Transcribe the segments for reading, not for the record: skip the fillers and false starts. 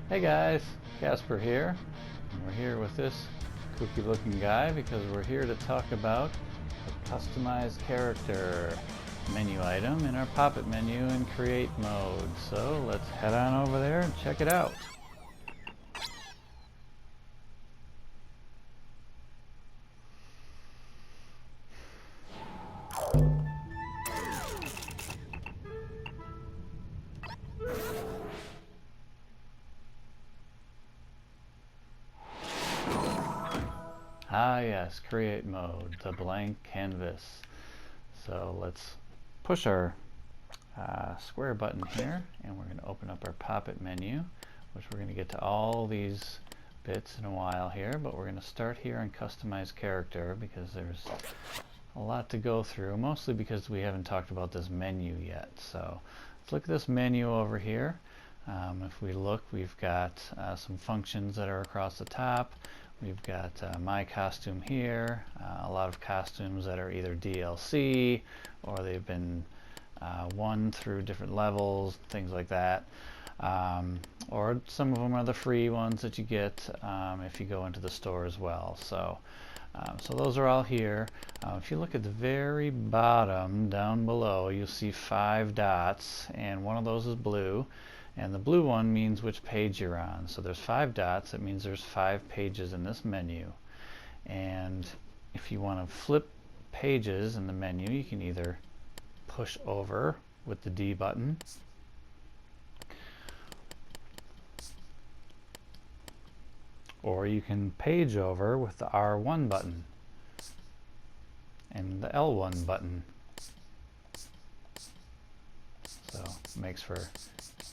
Hey guys, Casper here. And we're here with this kooky looking guy because we're here to talk about the customize character menu item in our Pop-It menu in create mode. So let's head on over there and check it out. Ah yes, create mode, the blank canvas. So let's push our square button here and we're going to open up our Pop-It menu, which we're going to get to all these bits in a while here, but we're going to start here and customize character because there's a lot to go through, mostly because we haven't talked about this menu yet. So let's look at this menu over here. If we look, we've got some functions that are across the top. We've got my costume here, a lot of costumes that are either DLC or they've been won through different levels, things like that. Or some of them are the free ones that you get if you go into the store as well. So those are all here. If you look at the very bottom down below, you'll see 5 dots, and one of those is blue. And the blue one means which page you're on. So there's 5 dots. That means there's 5 pages in this menu. And if you want to flip pages in the menu, you can either push over with the D button, or you can page over with the R1 button and the L1 button. So it makes for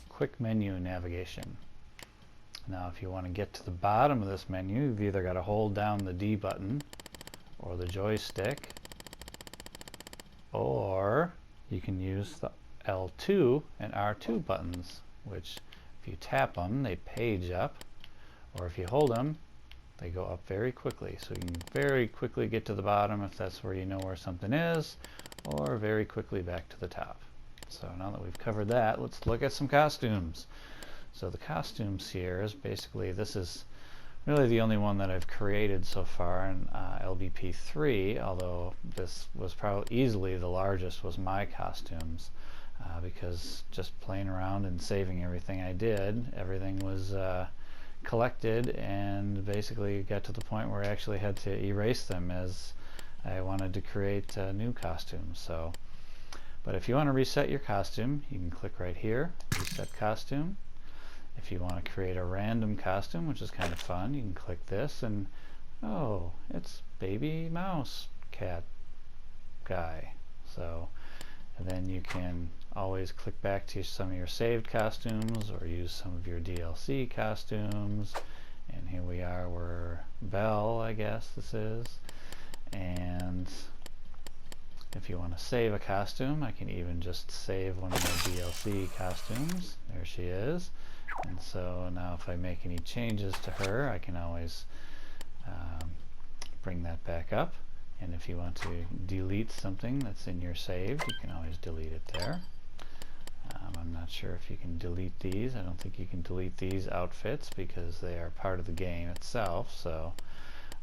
quick menu navigation. Now if you want to get to the bottom of this menu, you've either got to hold down the D button or the joystick, or you can use the L2 and R2 buttons, which if you tap them, they page up, or if you hold them, they go up very quickly. So you can very quickly get to the bottom if that's where you know where something is, or very quickly back to the top. So now that we've covered that, let's look at some costumes. So the costumes here is basically, this is really the only one that I've created so far in LBP3, although this was probably easily the largest was my costumes, because just playing around and saving everything I did, everything was collected and basically got to the point where I actually had to erase them as I wanted to create new costumes. So. But if you want to reset your costume, you can click right here, reset costume. If you want to create a random costume, which is kind of fun, you can click this and, oh, it's baby mouse cat guy. So, and then you can always click back to some of your saved costumes or use some of your DLC costumes. And here we are, we're Belle, I guess this is. And if you want to save a costume, I can even just save one of my DLC costumes. There she is. And so now if I make any changes to her, I can always bring that back up. And if you want to delete something that's in your saved, you can always delete it there. I'm not sure if you can delete these. I don't think you can delete these outfits because they are part of the game itself. So,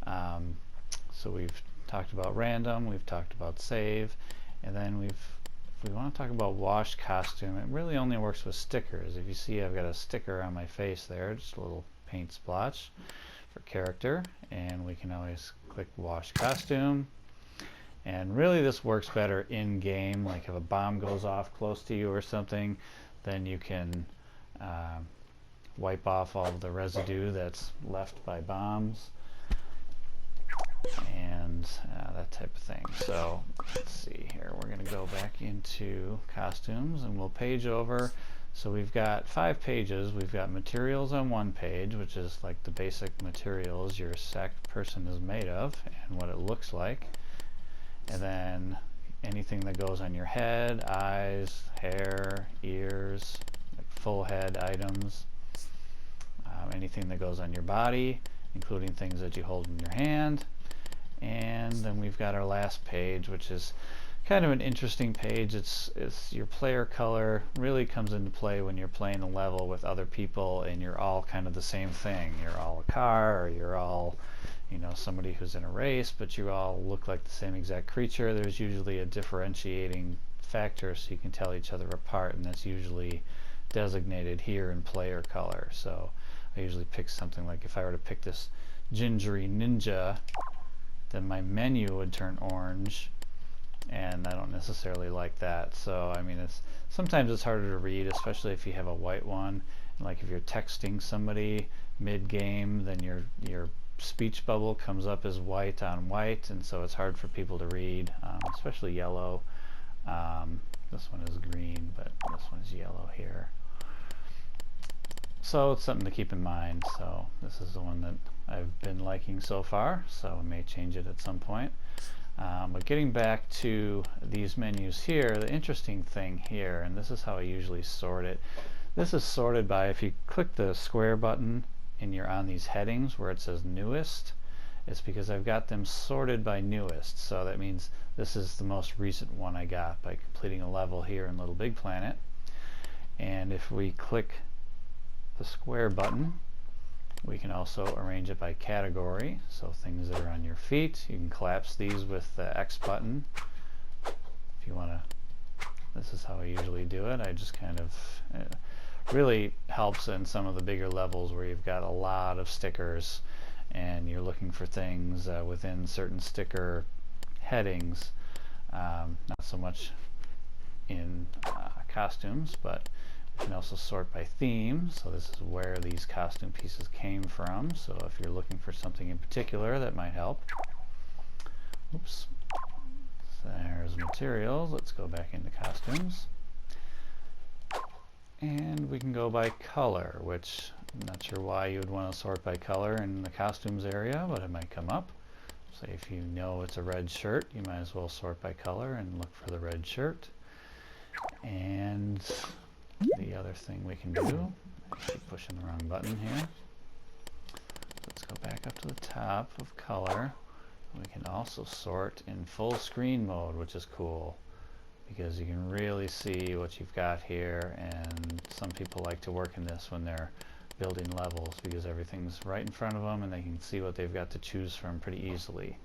so we've talked about random, we've talked about save, and then if we want to talk about wash costume, it really only works with stickers. If you see, I've got a sticker on my face there, just a little paint splotch for character, and we can always click wash costume. And really this works better in game, like if a bomb goes off close to you or something, then you can wipe off all of the residue that's left by bombs and that type of thing. So let's see here, we're going to go back into costumes and we'll page over. So we've got 5 pages. We've got materials on one page, which is like the basic materials your sacked person is made of and what it looks like, and then anything that goes on your head, eyes, hair, ears, like full head items, anything that goes on your body, including things that you hold in your hand. And then we've got our last page, which is kind of an interesting page. It's your player color really comes into play when you're playing a level with other people and you're all kind of the same thing. You're all a car, or you're all, you know, somebody who's in a race, but you all look like the same exact creature. There's usually a differentiating factor so you can tell each other apart, and that's usually designated here in player color. So I usually pick something like, if I were to pick this gingery ninja, then my menu would turn orange, and I don't necessarily like that. So I mean, sometimes it's harder to read, especially if you have a white one. Like if you're texting somebody mid-game, then your speech bubble comes up as white on white, and so it's hard for people to read, especially yellow. This one is green, but this one's yellow here. So it's something to keep in mind. So this is the one that I've been liking so far, so I may change it at some point. But getting back to these menus here, the interesting thing here, and this is how I usually sort it, this is sorted by, if you click the square button and you're on these headings where it says newest, it's because I've got them sorted by newest. So that means this is the most recent one I got by completing a level here in Little Big Planet. And if we click the square button, we can also arrange it by category. So things that are on your feet, you can collapse these with the X button. If you want to, this is how I usually do it. I just kind of, it really helps in some of the bigger levels where you've got a lot of stickers and you're looking for things within certain sticker headings. Not so much in costumes, but you can also sort by theme. So this is where these costume pieces came from. So if you're looking for something in particular, that might help. Oops. So there's materials. Let's go back into costumes. And we can go by color, which I'm not sure why you would want to sort by color in the costumes area, but it might come up. Say if you know it's a red shirt, you might as well sort by color and look for the red shirt. And the other thing we can do, I keep pushing the wrong button here. Let's go back up to the top of color. We can also sort in full screen mode, which is cool because you can really see what you've got here, and some people like to work in this when they're building levels because everything's right in front of them and they can see what they've got to choose from pretty easily.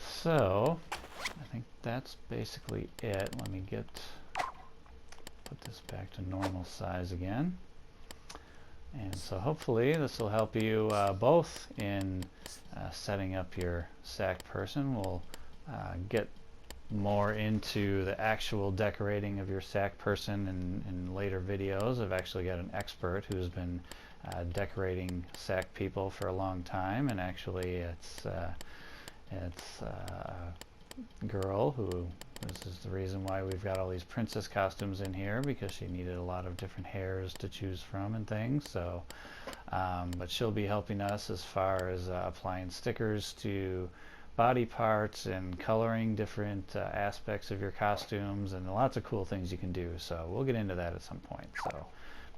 So I think that's basically it. Let me put this back to normal size again. And so hopefully this will help you both in setting up your SAC person. We'll get more into the actual decorating of your SAC person in later videos. I've actually got an expert who's been decorating SAC people for a long time, and actually it's a girl who, this is the reason why we've got all these princess costumes in here, because she needed a lot of different hairs to choose from and things. So but she'll be helping us as far as applying stickers to body parts and coloring different aspects of your costumes, and lots of cool things you can do. So we'll get into that at some point. So,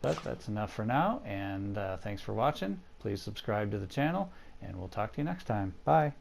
but that's enough for now, and thanks for watching. Please subscribe to the channel, and we'll talk to you next time. Bye.